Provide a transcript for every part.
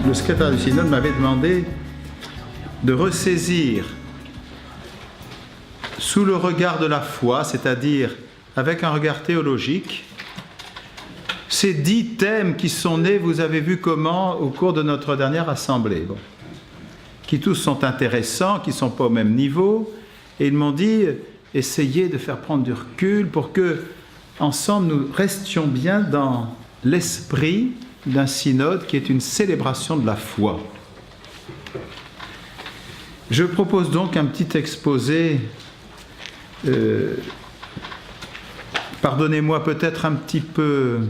le secrétaire du synode m'avait demandé de ressaisir sous le regard de la foi, c'est-à-dire avec un regard théologique, ces 10 thèmes qui sont nés, vous avez vu comment, au cours de notre dernière assemblée, qui tous sont intéressants, qui ne sont pas au même niveau, et ils m'ont dit, essayez de faire prendre du recul pour que, ensemble, nous restions bien dans l'esprit d'un synode qui est une célébration de la foi. Je propose donc un petit exposé, pardonnez-moi, peut-être un peu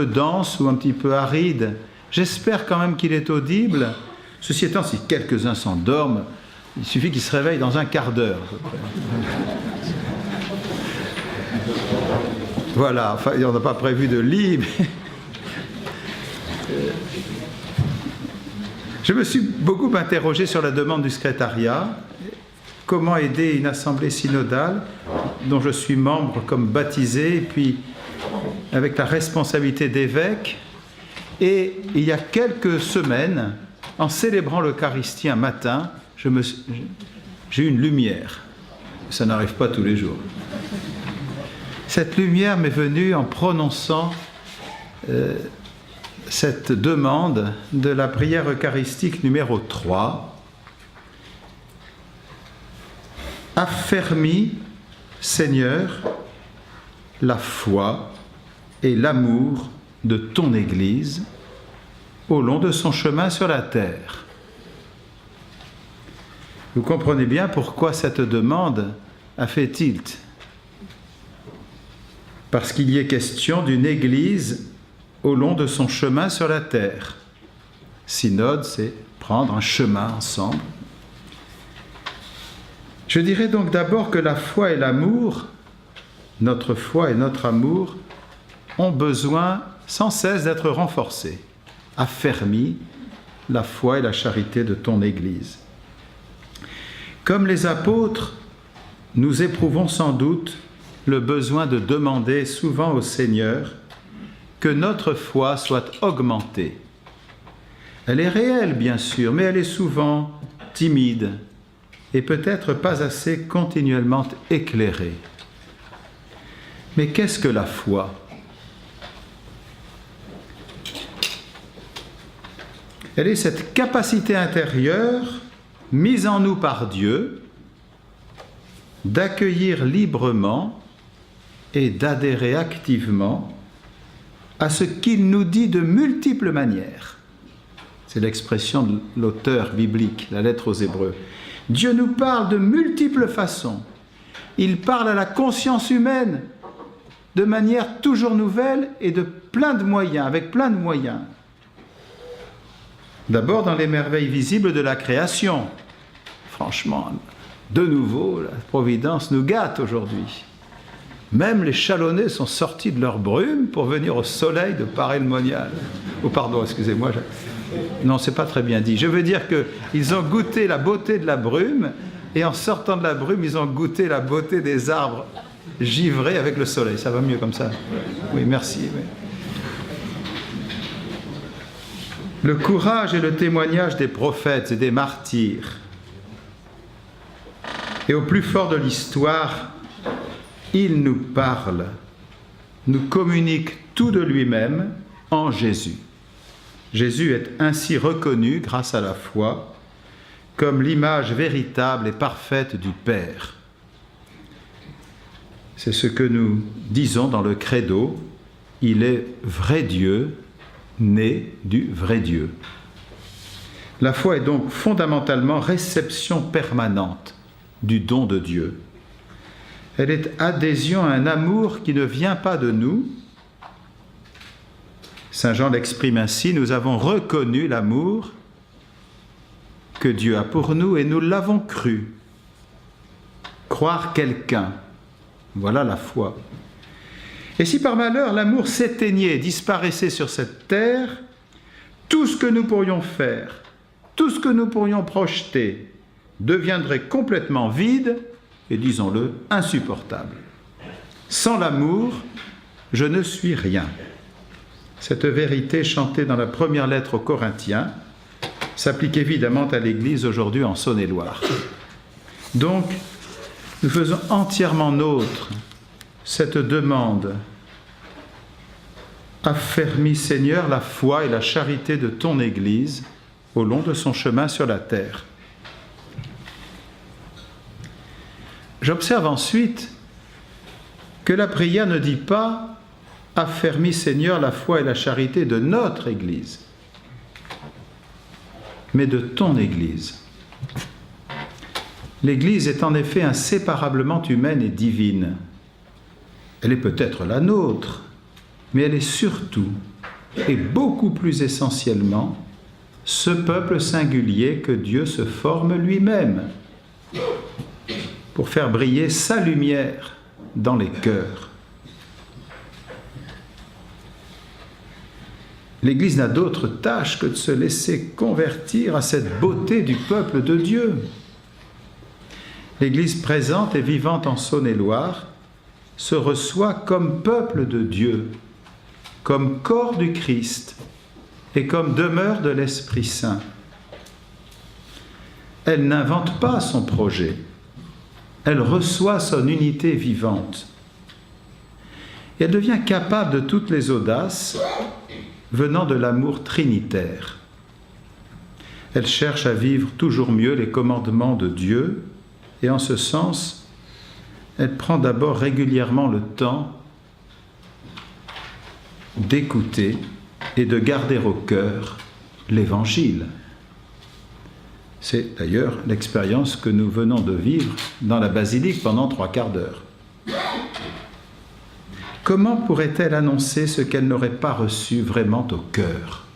dense ou un petit peu aride. J'espère quand même qu'il est audible. Ceci étant, si quelques-uns s'endorment, il suffit qu'ils se réveillent dans un quart d'heure. Voilà, enfin, on n'a pas prévu de lit, mais... Je me suis beaucoup interrogé sur la demande du secrétariat. Comment aider une assemblée synodale dont je suis membre comme baptisé, et puis avec la responsabilité d'évêque. Et il y a quelques semaines, en célébrant l'Eucharistie un matin, j'ai eu une lumière. Ça n'arrive pas tous les jours. Cette lumière m'est venue en prononçant cette demande de la prière eucharistique numéro 3. Affermis, Seigneur, la foi et l'amour de ton Église au long de son chemin sur la terre. Vous comprenez bien pourquoi cette demande a fait tilt. Parce qu'il y est question d'une Église au long de son chemin sur la terre. Synode, c'est prendre un chemin ensemble. Je dirais donc d'abord que la foi et l'amour, notre foi et notre amour, ont besoin sans cesse d'être renforcés, affermis, la foi et la charité de ton Église. Comme les apôtres, nous éprouvons sans doute le besoin de demander souvent au Seigneur que notre foi soit augmentée. Elle est réelle, bien sûr, mais elle est souvent timide et peut-être pas assez continuellement éclairée. Mais qu'est-ce que la foi ? Elle est cette capacité intérieure mise en nous par Dieu d'accueillir librement et d'adhérer activement à ce qu'il nous dit de multiples manières. C'est l'expression de l'auteur biblique, la lettre aux Hébreux. Dieu nous parle de multiples façons. Il parle à la conscience humaine de manière toujours nouvelle et de plein de moyens, avec plein de moyens. D'abord dans les merveilles visibles de la création. Franchement, de nouveau, la Providence nous gâte aujourd'hui. Même les Chalonnais sont sortis de leur brume pour venir au soleil de Paray-le-Monial. Oh pardon, excusez-moi. Non, c'est pas très bien dit. Je veux dire qu'ils ont goûté la beauté de la brume, et en sortant de la brume, ils ont goûté la beauté des arbres givrés avec le soleil. Ça va mieux comme ça? Oui, merci. Oui. Le courage et le témoignage des prophètes et des martyrs. Et au plus fort de l'histoire, il nous parle, nous communique tout de lui-même en Jésus. Jésus est ainsi reconnu, grâce à la foi, comme l'image véritable et parfaite du Père. C'est ce que nous disons dans le credo, il est vrai Dieu, né du vrai Dieu. La foi est donc fondamentalement réception permanente du don de Dieu. Elle est adhésion à un amour qui ne vient pas de nous. Saint Jean l'exprime ainsi, nous avons reconnu l'amour que Dieu a pour nous et nous l'avons cru. Croire quelqu'un, voilà la foi. Et si par malheur l'amour s'éteignait, disparaissait sur cette terre, tout ce que nous pourrions faire, tout ce que nous pourrions projeter, deviendrait complètement vide et, disons-le, insupportable. Sans l'amour, je ne suis rien. cette vérité chantée dans la première lettre aux Corinthiens s'applique évidemment à l'Église aujourd'hui en Saône-et-Loire. Donc, nous faisons entièrement nôtre cette demande. Affermis, Seigneur, la foi et la charité de ton Église au long de son chemin sur la terre. J'observe ensuite que la prière ne dit pas « Affermis, Seigneur, la foi et la charité de notre Église », mais de ton Église. L'Église est en effet inséparablement humaine et divine. Elle est peut-être la nôtre, mais elle est surtout, et beaucoup plus essentiellement, ce peuple singulier que Dieu se forme lui-même pour faire briller sa lumière dans les cœurs. L'Église n'a d'autre tâche que de se laisser convertir à cette beauté du peuple de Dieu. L'Église présente et vivante en Saône-et-Loire se reçoit comme peuple de Dieu, comme corps du Christ et comme demeure de l'Esprit Saint. Elle n'invente pas son projet, elle reçoit son unité vivante. Et elle devient capable de toutes les audaces venant de l'amour trinitaire. Elle cherche à vivre toujours mieux les commandements de Dieu, et en ce sens, elle prend d'abord régulièrement le temps d'écouter et de garder au cœur l'Évangile. C'est d'ailleurs l'expérience que nous venons de vivre dans la basilique pendant 3 quarts d'heure. Comment pourrait-elle annoncer ce qu'elle n'aurait pas reçu vraiment au cœur ?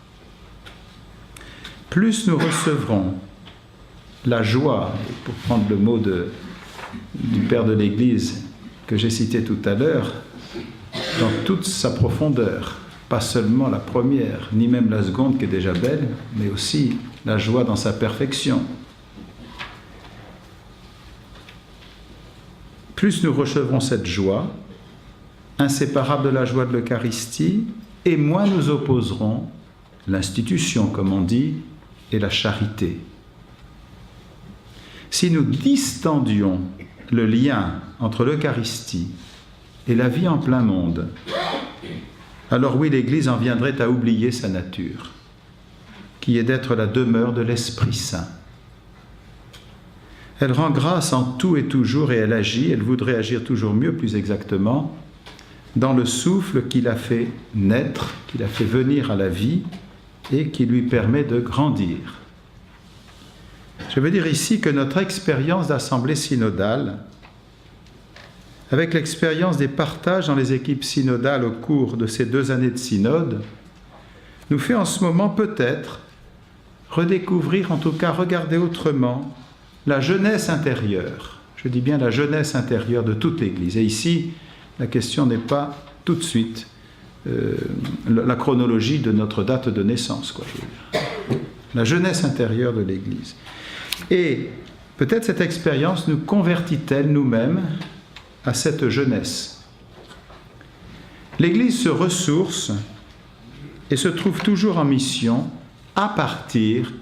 Plus nous recevrons la joie, pour prendre le mot du Père de l'Église que j'ai cité tout à l'heure, dans toute sa profondeur, pas seulement la première, ni même la seconde qui est déjà belle, mais aussi la joie dans sa perfection. Plus nous recevrons cette joie, inséparable de la joie de l'Eucharistie, et moins nous opposerons l'institution, comme on dit, et la charité. Si nous distendions le lien entre l'Eucharistie et la vie en plein monde, alors oui, l'Église en viendrait à oublier sa nature, qui est d'être la demeure de l'Esprit Saint. Elle rend grâce en tout et toujours et elle agit, elle voudrait agir toujours mieux, plus exactement, dans le souffle qui l'a fait naître, qui l'a fait venir à la vie et qui lui permet de grandir. Je veux dire ici que notre expérience d'assemblée synodale, avec l'expérience des partages dans les équipes synodales au cours de ces 2 années de synode, nous fait en ce moment peut-être redécouvrir, en tout cas regarder autrement, la jeunesse intérieure. Je dis bien la jeunesse intérieure de toute l'Église. Et ici, la question n'est pas tout de suite la chronologie de notre date de naissance, quoi, je veux dire. La jeunesse intérieure de l'Église. Et peut-être cette expérience nous convertit-elle nous-mêmes à cette jeunesse. L'Église se ressource et se trouve toujours en mission à partir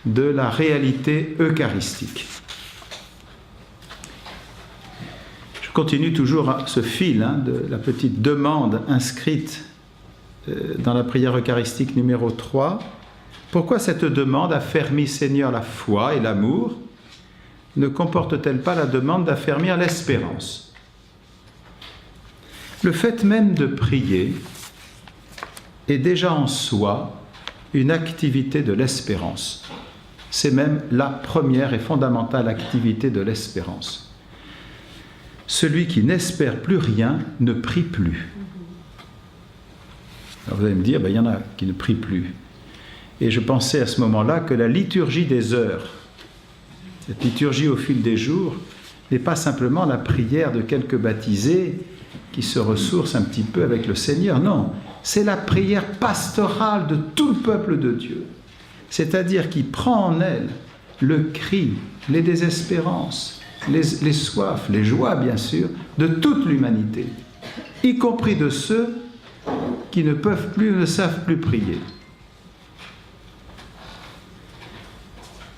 de la réalité eucharistique. Je continue toujours ce fil de la petite demande inscrite dans la prière eucharistique numéro 3. Pourquoi cette demande affermit, Seigneur, la foi et l'amour ne comporte-t-elle pas la demande d'affermir l'espérance ? Le fait même de prier est déjà en soi une activité de l'espérance. C'est même la première et fondamentale activité de l'espérance. Celui qui n'espère plus rien ne prie plus. Alors vous allez me dire, il y en a qui ne prient plus. Et je pensais à ce moment-là que la liturgie des heures, cette liturgie au fil des jours, n'est pas simplement la prière de quelques baptisés qui se ressourcent un petit peu avec le Seigneur. Non, c'est la prière pastorale de tout le peuple de Dieu. C'est-à-dire qui prend en elle le cri, les désespérances, les soifs, les joies bien sûr, de toute l'humanité, y compris de ceux qui ne peuvent plus, ne savent plus prier.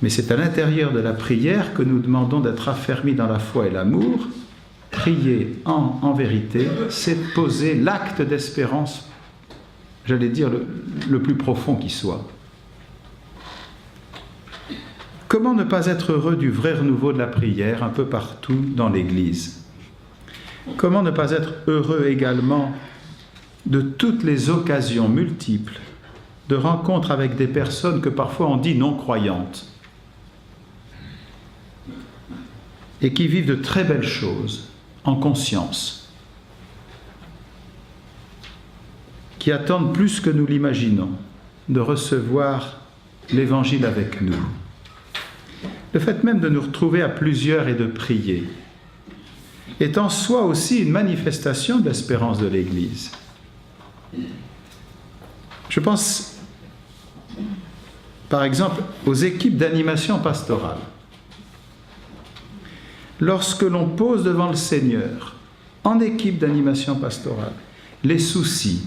Mais c'est à l'intérieur de la prière que nous demandons d'être affermis dans la foi et l'amour. Prier en vérité, c'est poser l'acte d'espérance, j'allais dire le plus profond qui soit. Comment ne pas être heureux du vrai renouveau de la prière un peu partout dans l'Église? Comment ne pas être heureux également de toutes les occasions multiples de rencontres avec des personnes que parfois on dit non-croyantes et qui vivent de très belles choses en conscience, qui attendent plus que nous l'imaginons de recevoir l'Évangile avec nous. Le fait même de nous retrouver à plusieurs et de prier est en soi aussi une manifestation de l'espérance de l'Église. Je pense, par exemple, aux équipes d'animation pastorale. Lorsque l'on pose devant le Seigneur, en équipe d'animation pastorale, les soucis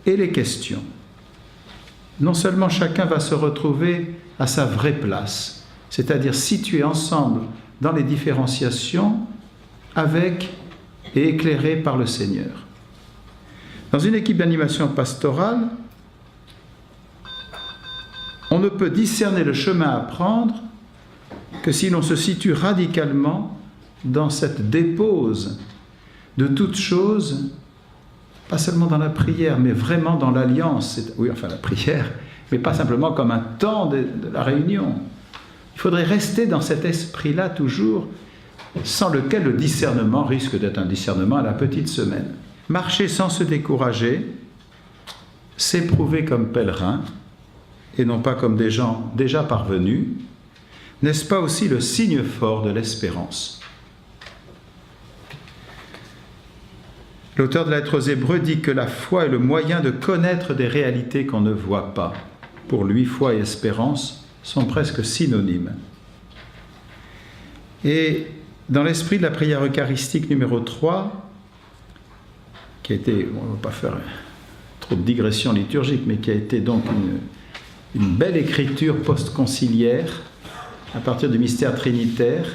et les questions, non seulement chacun va se retrouver à sa vraie place, c'est-à-dire situé ensemble dans les différenciations avec et éclairé par le Seigneur. Dans une équipe d'animation pastorale, on ne peut discerner le chemin à prendre que si l'on se situe radicalement dans cette dépose de toutes choses, pas seulement dans la prière, mais vraiment dans l'alliance. Oui, enfin la prière, mais pas simplement comme un temps de la réunion. Il faudrait rester dans cet esprit-là toujours, sans lequel le discernement risque d'être un discernement à la petite semaine. Marcher sans se décourager, s'éprouver comme pèlerins, et non pas comme des gens déjà parvenus, n'est-ce pas aussi le signe fort de l'espérance? L'auteur de la lettre aux Hébreux dit que la foi est le moyen de connaître des réalités qu'on ne voit pas. Pour lui, foi et espérance sont presque synonymes. Et dans l'esprit de la prière eucharistique numéro 3, qui a été, on ne va pas faire trop de digressions liturgiques, mais qui a été donc une belle écriture post-conciliaire à partir du mystère trinitaire,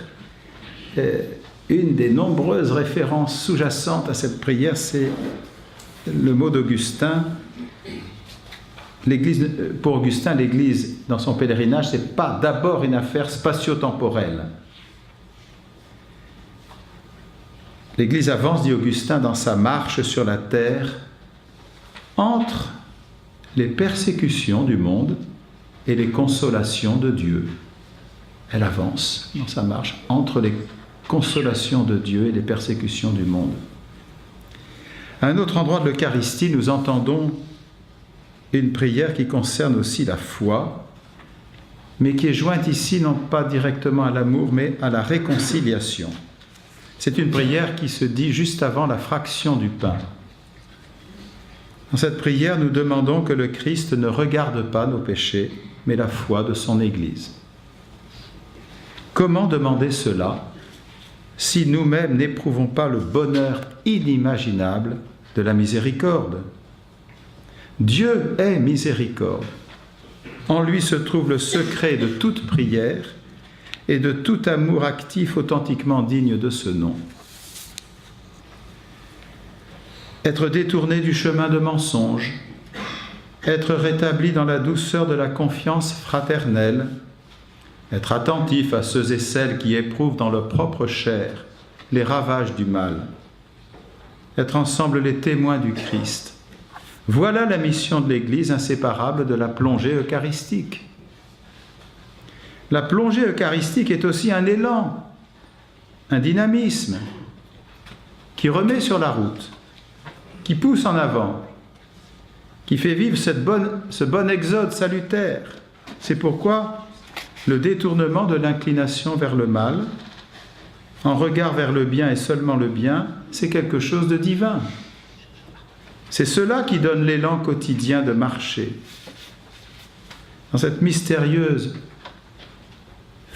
une des nombreuses références sous-jacentes à cette prière, c'est le mot d'Augustin. Pour Augustin, l'Église, dans son pèlerinage, ce n'est pas d'abord une affaire spatio-temporelle. L'Église avance, dit Augustin, dans sa marche sur la terre entre les persécutions du monde et les consolations de Dieu. Elle avance dans sa marche entre les consolations de Dieu et les persécutions du monde. À un autre endroit de l'Eucharistie, nous entendons une prière qui concerne aussi la foi, mais qui est jointe ici non pas directement à l'amour, mais à la réconciliation. C'est une prière qui se dit juste avant la fraction du pain. Dans cette prière, nous demandons que le Christ ne regarde pas nos péchés, mais la foi de son Église. Comment demander cela si nous-mêmes n'éprouvons pas le bonheur inimaginable de la miséricorde? Dieu est miséricorde. En lui se trouve le secret de toute prière et de tout amour actif authentiquement digne de ce nom. Être détourné du chemin de mensonge, être rétabli dans la douceur de la confiance fraternelle, être attentif à ceux et celles qui éprouvent dans leur propre chair les ravages du mal, être ensemble les témoins du Christ. Voilà la mission de l'Église inséparable de la plongée eucharistique. La plongée eucharistique est aussi un élan, un dynamisme qui remet sur la route, qui pousse en avant, qui fait vivre ce bon exode salutaire. C'est pourquoi le détournement de l'inclination vers le mal, en regard vers le bien et seulement le bien, c'est quelque chose de divin. C'est cela qui donne l'élan quotidien de marcher. Dans cette mystérieuse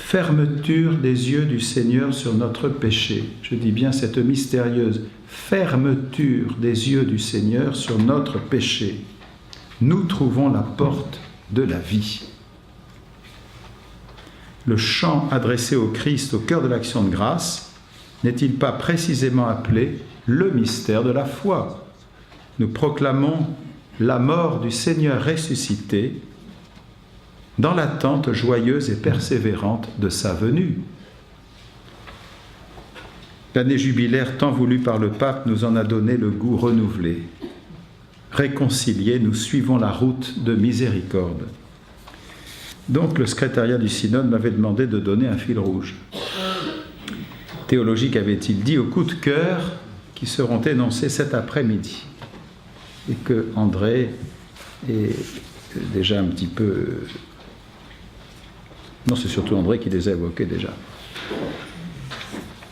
fermeture des yeux du Seigneur sur notre péché. Je dis bien cette mystérieuse fermeture des yeux du Seigneur sur notre péché. Nous trouvons la porte de la vie. Le chant adressé au Christ au cœur de l'action de grâce n'est-il pas précisément appelé le mystère de la foi? Nous proclamons la mort du Seigneur ressuscité dans l'attente joyeuse et persévérante de sa venue. L'année jubilaire tant voulue par le pape nous en a donné le goût renouvelé. Réconciliés, nous suivons la route de miséricorde. Donc le secrétariat du synode m'avait demandé de donner un fil rouge. Théologique avait-il dit aux coups de cœur qui seront énoncés cet après-midi. Et que André est déjà un petit peu... Non, c'est surtout André qui les a évoqués déjà.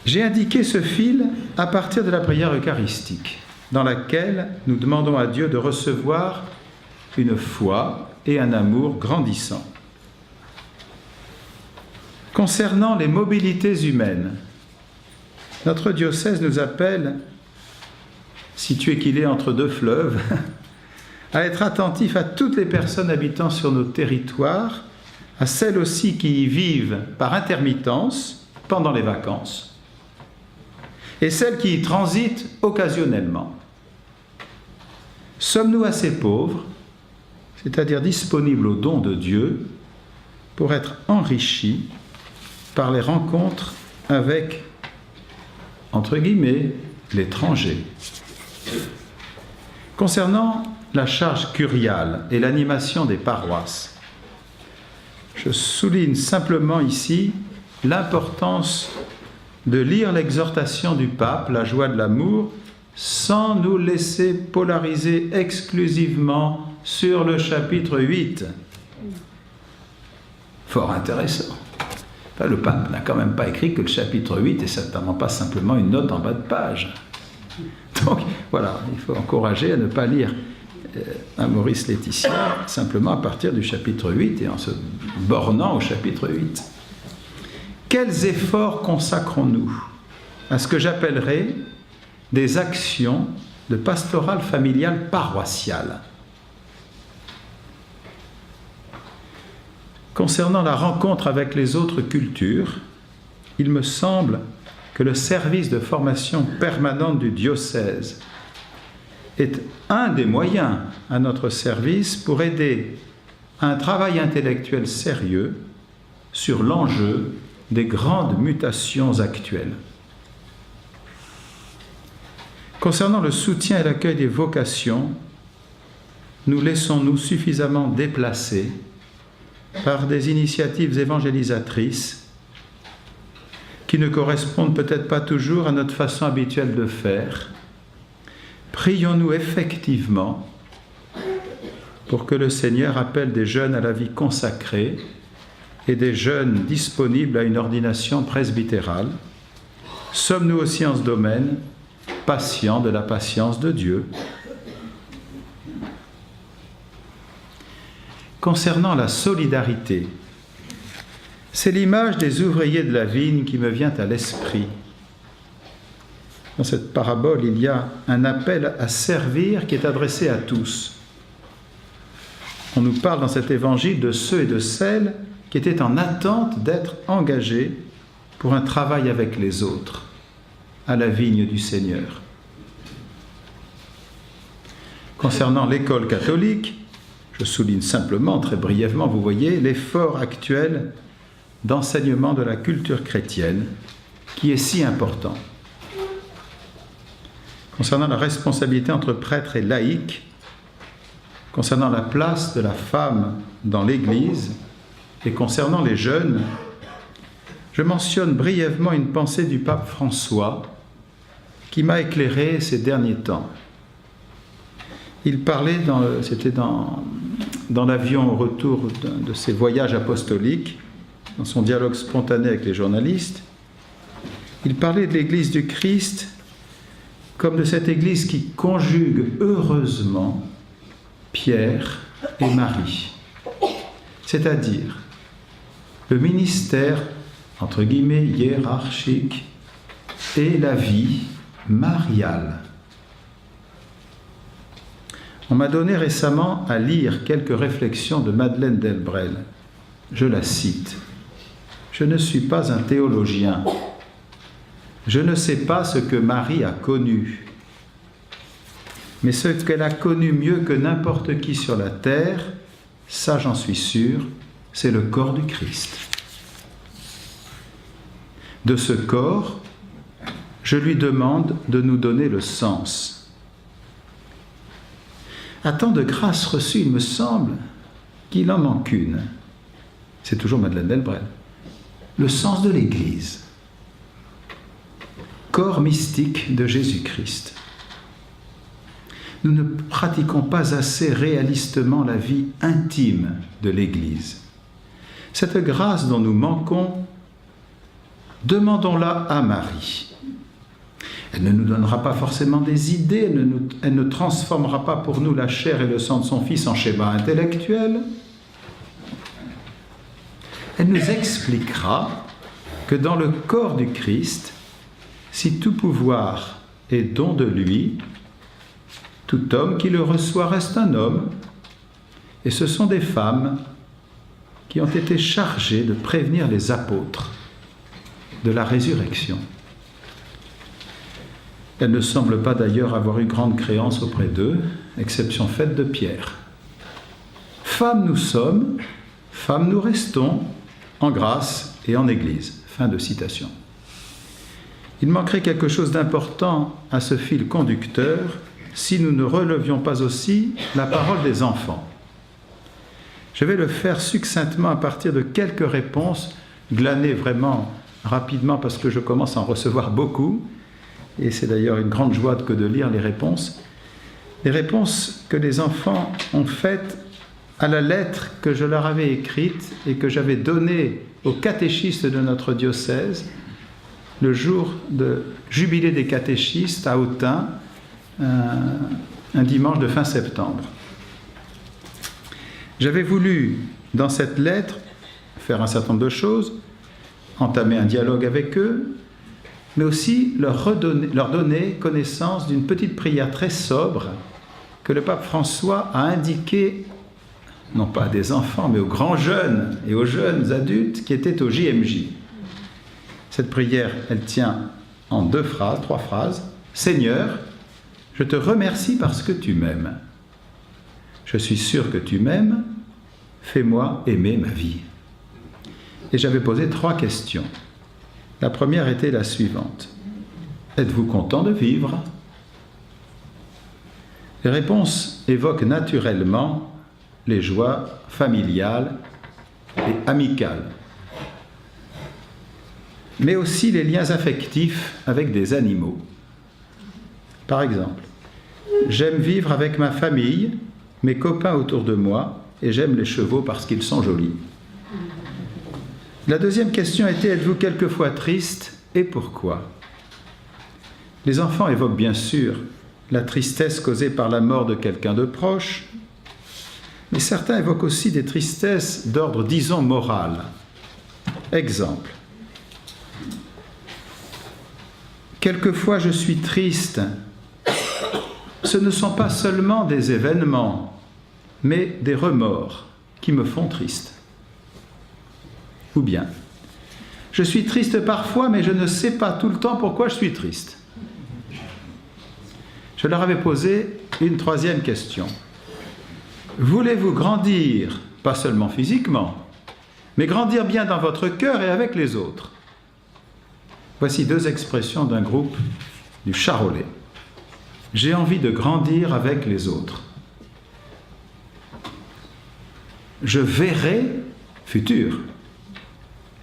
J'ai indiqué ce fil à partir de la prière eucharistique, dans laquelle nous demandons à Dieu de recevoir une foi et un amour grandissants. Concernant les mobilités humaines, notre diocèse nous appelle, situé qu'il est entre deux fleuves, à être attentif à toutes les personnes habitant sur nos territoires, à celles aussi qui y vivent par intermittence pendant les vacances, et celles qui y transitent occasionnellement. Sommes-nous assez pauvres, c'est-à-dire disponibles aux dons de Dieu, pour être enrichis par les rencontres avec, entre guillemets, l'étranger? Concernant la charge curiale et l'animation des paroisses, je souligne simplement ici l'importance de lire l'exhortation du pape, la joie de l'amour, sans nous laisser polariser exclusivement sur le chapitre 8. Fort intéressant. Enfin, le pape n'a quand même pas écrit que le chapitre 8 est certainement pas simplement une note en bas de page. Donc voilà, il faut encourager à ne pas lire un Maurice Laetitia simplement à partir du chapitre 8 et en se bornant au chapitre 8. Quels efforts consacrons-nous à ce que j'appellerais des actions de pastorale familiale paroissiale? Concernant la rencontre avec les autres cultures, il me semble que le service de formation permanente du diocèse est un des moyens à notre service pour aider à un travail intellectuel sérieux sur l'enjeu des grandes mutations actuelles. Concernant le soutien et l'accueil des vocations, nous laissons-nous suffisamment déplacer par des initiatives évangélisatrices qui ne correspondent peut-être pas toujours à notre façon habituelle de faire? Prions-nous effectivement pour que le Seigneur appelle des jeunes à la vie consacrée et des jeunes disponibles à une ordination presbytérale? Sommes-nous aussi en ce domaine patients de la patience de Dieu? Concernant la solidarité, c'est l'image des ouvriers de la vigne qui me vient à l'esprit. Dans cette parabole, il y a un appel à servir qui est adressé à tous. On nous parle dans cet évangile de ceux et de celles qui étaient en attente d'être engagés pour un travail avec les autres, à la vigne du Seigneur. Concernant l'école catholique, je souligne simplement, très brièvement, vous voyez, l'effort actuel d'enseignement de la culture chrétienne qui est si important. Concernant la responsabilité entre prêtres et laïcs, concernant la place de la femme dans l'Église et concernant les jeunes, je mentionne brièvement une pensée du pape François qui m'a éclairé ces derniers temps. Il parlait, c'était dans l'avion au retour de ses voyages apostoliques, dans son dialogue spontané avec les journalistes, il parlait de l'Église du Christ comme de cette Église qui conjugue heureusement Pierre et Marie, c'est-à-dire le ministère entre guillemets, hiérarchique, et la vie mariale. On m'a donné récemment à lire quelques réflexions de Madeleine Delbrel. Je la cite. « Je ne suis pas un théologien. Je ne sais pas ce que Marie a connu. Mais ce qu'elle a connu mieux que n'importe qui sur la terre, ça j'en suis sûr, c'est le corps du Christ. De ce corps, je lui demande de nous donner le sens. À tant de grâces reçues, il me semble qu'il en manque une. C'est toujours Madeleine Delbrel. Le sens de l'Église. Corps mystique de Jésus-Christ. Nous ne pratiquons pas assez réalistement la vie intime de l'Église. Cette grâce dont nous manquons, demandons-la à Marie. Elle ne nous donnera pas forcément des idées, elle ne transformera pas pour nous la chair et le sang de son Fils en schéma intellectuel. Elle nous expliquera que dans le corps du Christ, si tout pouvoir est don de lui, tout homme qui le reçoit reste un homme, et ce sont des femmes qui ont été chargées de prévenir les apôtres de la résurrection. Elle ne semble pas d'ailleurs avoir eu grande créance auprès d'eux, exception faite de Pierre. Femmes nous sommes, femmes nous restons, en grâce et en Église. Fin de citation. Il manquerait quelque chose d'important à ce fil conducteur si nous ne relevions pas aussi la parole des enfants. Je vais le faire succinctement à partir de quelques réponses, glanées vraiment rapidement parce que je commence à en recevoir beaucoup, et c'est d'ailleurs une grande joie que de lire les réponses que les enfants ont faites à la lettre que je leur avais écrite et que j'avais donnée aux catéchistes de notre diocèse le jour de jubilé des catéchistes à Autun, un dimanche de fin septembre. J'avais voulu, dans cette lettre, faire un certain nombre de choses, entamer un dialogue avec eux, mais aussi leur donner connaissance d'une petite prière très sobre que le pape François a indiquée, non pas à des enfants, mais aux grands jeunes et aux jeunes adultes qui étaient au JMJ. Cette prière, elle tient en 3 phrases. « Seigneur, je te remercie parce que tu m'aimes. Je suis sûr que tu m'aimes. Fais-moi aimer ma vie. » Et j'avais posé 3 questions. La première était la suivante. Êtes-vous content de vivre ? Les réponses évoquent naturellement les joies familiales et amicales, mais aussi les liens affectifs avec des animaux. Par exemple, j'aime vivre avec ma famille, mes copains autour de moi, et j'aime les chevaux parce qu'ils sont jolis. La deuxième question était, êtes-vous quelquefois triste et pourquoi ? Les enfants évoquent bien sûr la tristesse causée par la mort de quelqu'un de proche, mais certains évoquent aussi des tristesses d'ordre, disons, moral. Exemple. Quelquefois je suis triste. Ce ne sont pas seulement des événements, mais des remords qui me font triste. Ou bien, je suis triste parfois, mais je ne sais pas tout le temps pourquoi je suis triste. Je leur avais posé une 3e question. Voulez-vous grandir, pas seulement physiquement, mais grandir bien dans votre cœur et avec les autres ? Voici 2 expressions d'un groupe du Charolais. J'ai envie de grandir avec les autres. Je verrai, futur,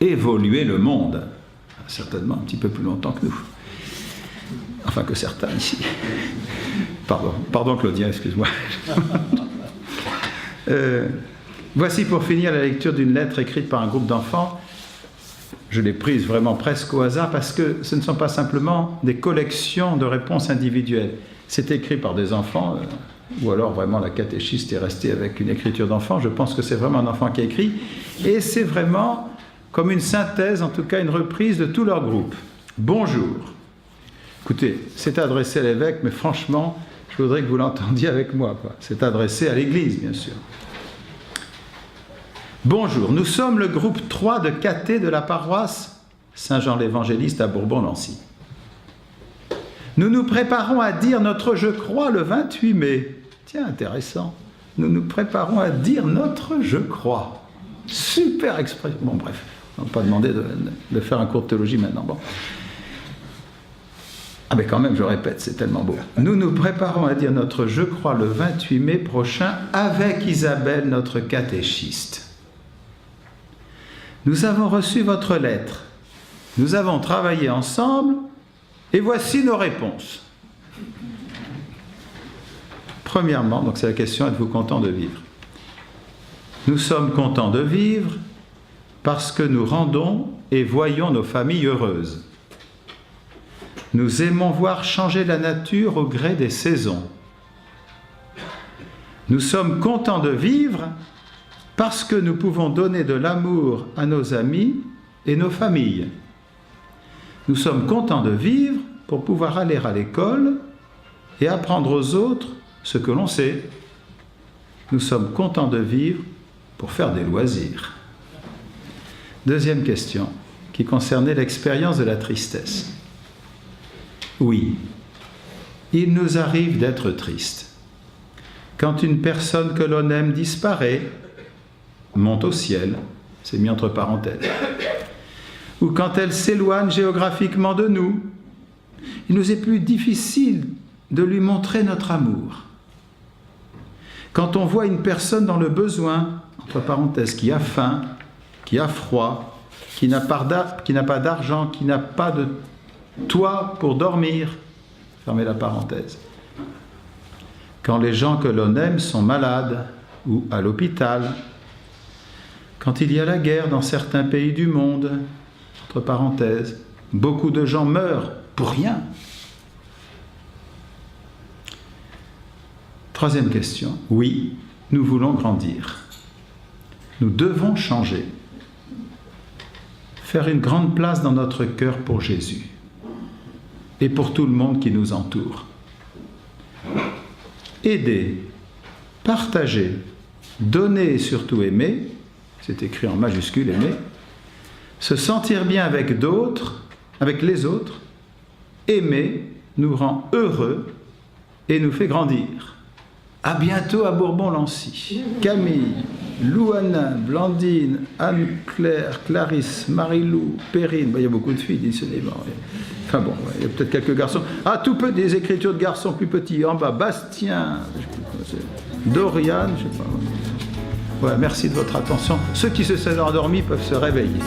évoluer le monde, certainement un petit peu plus longtemps que nous, enfin que certains ici. Pardon Claudia, excuse-moi. Voici pour finir la lecture d'une lettre écrite par un groupe d'enfants. Je l'ai prise vraiment presque au hasard parce que ce ne sont pas simplement des collections de réponses individuelles. C'est écrit par des enfants, ou alors vraiment la catéchiste est restée avec une écriture d'enfant. Je pense que c'est vraiment un enfant qui a écrit. Et c'est vraiment comme une synthèse, en tout cas une reprise de tout leur groupe. Bonjour. Écoutez, c'est adressé à l'évêque, mais franchement, je voudrais que vous l'entendiez avec moi, quoi. C'est adressé à l'Église, bien sûr. Bonjour, nous sommes le groupe 3 de cathés de la paroisse Saint-Jean l'Évangéliste à Bourbon-Lancy. Nous nous préparons à dire notre je crois le 28 mai. Tiens, intéressant. Nous nous préparons à dire notre je crois. Super expression. Bon, bref, on ne va pas demander de faire un cours de théologie maintenant. Bon. Ah mais quand même, je répète, c'est tellement beau. Nous nous préparons à dire notre je crois le 28 mai prochain avec Isabelle, notre catéchiste. Nous avons reçu votre lettre. Nous avons travaillé ensemble et voici nos réponses. Premièrement, donc c'est la question, êtes-vous content de vivre? Nous sommes contents de vivre parce que nous rendons et voyons nos familles heureuses. Nous aimons voir changer la nature au gré des saisons. Nous sommes contents de vivre parce que nous pouvons donner de l'amour à nos amis et nos familles. Nous sommes contents de vivre pour pouvoir aller à l'école et apprendre aux autres ce que l'on sait. Nous sommes contents de vivre pour faire des loisirs. Deuxième question, qui concernait l'expérience de la tristesse. Oui, il nous arrive d'être tristes. Quand une personne que l'on aime disparaît, monte au ciel, c'est mis entre parenthèses, ou quand elle s'éloigne géographiquement de nous, il nous est plus difficile de lui montrer notre amour. Quand on voit une personne dans le besoin, entre parenthèses, qui a faim, qui a froid, qui n'a pas d'argent, qui n'a pas de toit pour dormir, fermez la parenthèse. Quand les gens que l'on aime sont malades ou à l'hôpital, quand il y a la guerre dans certains pays du monde, entre parenthèses, beaucoup de gens meurent pour rien. Troisième question. Oui, nous voulons grandir. Nous devons changer. Faire une grande place dans notre cœur pour Jésus et pour tout le monde qui nous entoure. Aider, partager, donner et surtout aimer, c'est écrit en majuscule, aimer, se sentir bien avec d'autres, avec les autres, aimer nous rend heureux et nous fait grandir. À bientôt à Bourbon-Lancy. Camille, Louana, Blandine, Anne-Claire, Clarisse, Marie-Lou, Perrine, il y a beaucoup de filles, décidément. Enfin bon, il y a peut-être quelques garçons. Ah, tout peu des écritures de garçons plus petits. En bas, Bastien, Doriane, je ne sais pas. Voilà, merci de votre attention. Ceux qui se sont endormis peuvent se réveiller.